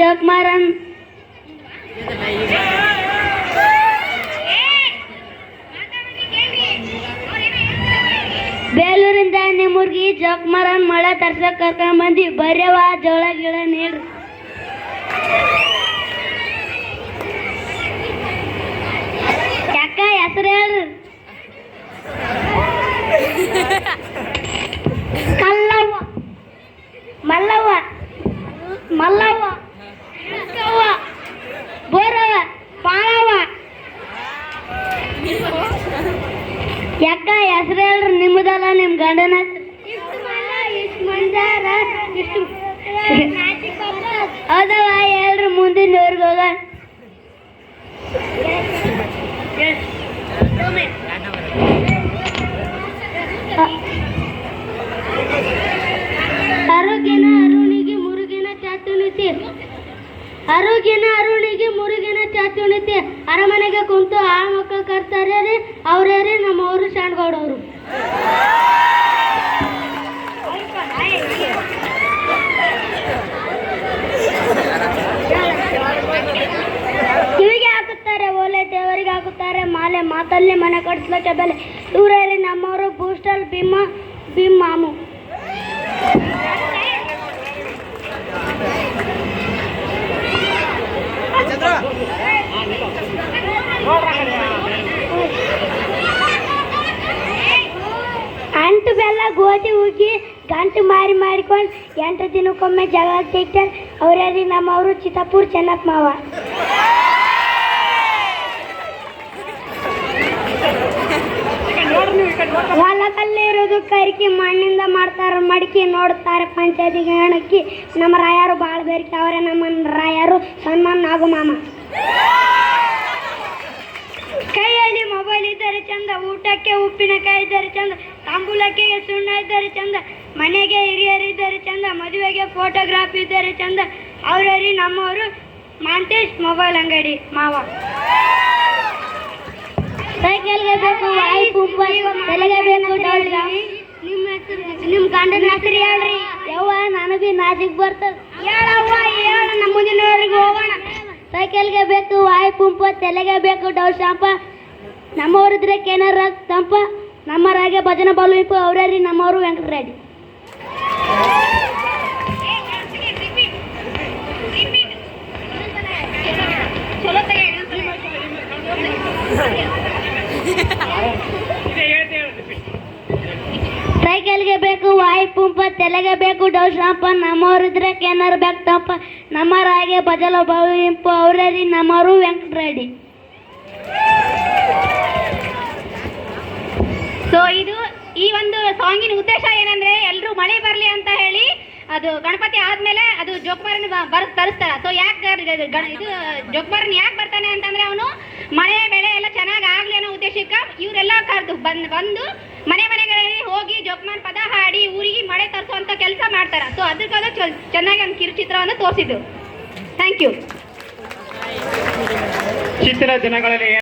ಜೋಕ್ಮಾರನ್ ಬೇಲೂರಿಂದ ನಿಮ್ಮೂರ್ಗಿ ಜೋಕ್ಮಾರನ್ ಮಳೆ ತರ್ಸಕ್ ಕರ್ಕೊಂಡ್ ಬಂದಿ ಬರ್ಯವ ಜೋಳ ಗಿಳ ನೀಡ್ರಿ. ಯಾಕ ಹೆಸರು ಹೇಳ್ರಿ. ಕಲ್ಲವ್ವ, ಮಲ್ಲವ್ವ, ಮಲ್ಲವ್ವ, ಬೋರವ್ವ, ಪಾಳವ್ವ. ಯಾಕ ಹೆಸರು ಹೇಳ್ರಿ. ನಿಮ್ಮದಲ್ಲ ನಿಮ್ಮ ಗಂಡನ ಹೌದವ ಹೇಳ್ರಿ. ಮುಂದಿನ ಊರಿಗೆ ಹೋಗ. ಆರೋಗ್ಯನ ಅರುಣಿಗೆ ಮುರುಗಿನ ಚಾತುಣಿತಿ, ಆರೋಗ್ಯನ ಅರುಣಿಗೆ ಮುರುಗಿನ ಚಾತುಣಿತಿ. ಅರಮನೆಗೆ ಕುಂತು ಆ ಮಕ್ಕಳು ಕರ್ತಾರೆ ರೀ. ಅವರೇ ರೀ ನಮ್ಮವರು ಶಾಣ್ಗೌಡವರು. ಕಿವಿಗೆ ಹಾಕುತ್ತಾರೆ ಓಲೆ, ದೇವರಿಗೆ ಹಾಕುತ್ತಾರೆ ಮಾಲೆ, ಮಾತಲ್ಲಿ ಮನೆ ಕಟ್ಸ್ಲಿಕ್ಕೆ ಬೆಲೆ. ಇವರೇ ರೀ ನಮ್ಮವರು ಬೂಸ್ಟರ್ ಭೀಮ್ ಮಾಮು. ಅಂಟು ಬೆಲ್ಲ ಗೋಧಿ ಉಗ್ಗಿ ಗಂಟು ಮಾಡಿಕೊಂಡು 8 ದಿನಕ್ಕೊಮ್ಮೆ ಜಗ ತೆಗ್ತಾರೆ. ಅವರೇ ರೀ ನಮ್ಮವರು ಚಿತ್ತಾಪುರ ಚೆನ್ನಪ್ಪ ಮಾವ. ಹೊಲದಲ್ಲಿರೋದು ಕರಿಕಿ, ಮಣ್ಣಿಂದ ಮಾಡ್ತಾರೆ ಮಡಿಕೆ, ನೋಡ್ತಾರೆ ಪಂಚಾಯತಿಗೆ ಹಣಕ್ಕಿ. ನಮ್ಮ ರಾಯರು ಭಾಳ ಬೇರಿಕೆ, ಅವರೇ ನಮ್ಮ ರಾಯರು ಸನ್ಮಾನ್ ನಾಗು ಮಾಮ. ಕೈಯಲ್ಲಿ ಮೊಬೈಲ್ ಇದ್ದರೆ ಚಂದ, ಊಟಕ್ಕೆ ಉಪ್ಪಿನಕಾಯಿ ಇದ್ದರೆ ಚಂದ, ತಾಂಬೂಲಕ್ಕೆ ಸುಣ್ಣ ಇದ್ದರೆ ಚಂದ, ಮನೆಗೆ ಹಿರಿಯರಿದ್ದರೆ ಚಂದ, ಮದುವೆಗೆ ಫೋಟೋಗ್ರಾಫಿ ಇದ್ದರೆ ಚಂದ. ಅವರೇ ನಮ್ಮವರು ಮಾಂತೇಶ್ ಮೊಬೈಲ್ ಅಂಗಡಿ ಮಾವ. ಸೈಕಲ್ಗೆ ಬೇಕು ವಾಯು ಪಂಪ, ತಲೆಗೆ ಬೇಕು ಡೌಲ್. ನಿಮ್ಮ ಗಂಡನ ಹೆಸರು ಹೇಳ್ರಿ. ಯವ್ವ ನನಗೆ ನಾಜಿಕ್ ಬರ್ತದೆ. ಹೇಳವ್ವ ಹೇಳ, ನಮ್ಮ ಮುಂದಿನವರೆಗೆ ಹೋಗೋಣ. ಸೈಕಲ್ಗೆ ಬೇಕು ವಾಯು ಪಂಪ, ತಲೆಗೆ ಬೇಕು ಡೌಲ್ ಶಾಂಪ. ನಮ್ಮವರಿದ್ರೆ ಕೇನಾರ ತಂಪ, ನಮ್ಮರಾಗೆ ಭಜನೆ ಬಾಲು ಅವರೇ ರೀ ನಮ್ಮವರು ವೆಂಕಟರೆಡ್ಡಿ. ಸೈಕಲ್ಗೆ ಬೇಕು ವಾಯು ಪಂಪ, ತಲೆಗೆ ಬೇಕು ಡೌಲ್ ಶಾಂಪ. ನಮ್ಮವರಿದ್ರೆ ಕೇನಾರ ಬೇಕು ತಂಪ, ನಮ್ಮರಾಗೆ ಭಜನೆ ಬಾಲು ಇಂಪು ಅವರೇ ರೀ ನಮ್ಮವರು ವೆಂಕಟರೆಡ್ಡಿ. ಸೊ ಇದು ಈ ಒಂದು ಸಾಂಗಿನ ಉದ್ದೇಶ ಏನಂದ್ರೆ ಎಲ್ಲರೂ ಮಳೆ ಬರಲಿ ಅಂತ ಹೇಳಿ ಅದು ಗಣಪತಿ ಆದ್ಮೇಲೆ ಅದು ಜೋಕ್ಮಾರನ ತರಿಸ್ತಾರ. ಸೊ ಯಾಕೆ ಇದು ಜೋಕ್ಮಾರನ್ ಯಾಕೆ ಬರ್ತಾನೆ ಅಂತಂದ್ರೆ ಅವನು ಮಳೆ ಬೆಳೆ ಎಲ್ಲ ಚೆನ್ನಾಗಿ ಆಗ್ಲಿ ಅನ್ನೋ ಉದ್ದೇಶಕ್ಕೆ ಇವರೆಲ್ಲ ಕರೆದು ಬಂದು ಮನೆಗಳಲ್ಲಿ ಹೋಗಿ ಜೋಕ್ಮಾರ್ ಪದ ಹಾಡಿ ಊರಿಗೆ ಮಳೆ ತರಿಸುವಂತ ಕೆಲಸ ಮಾಡ್ತಾರ. ಸೊ ಅದಕ್ಕಾಗ ಚೆನ್ನಾಗಿ ಒಂದು ಕಿರುಚಿತ್ರವನ್ನು ತೋರಿಸಿದ್ದು. Thank you. ಚಿತ್ರ ದಿನಗಳಲ್ಲಿ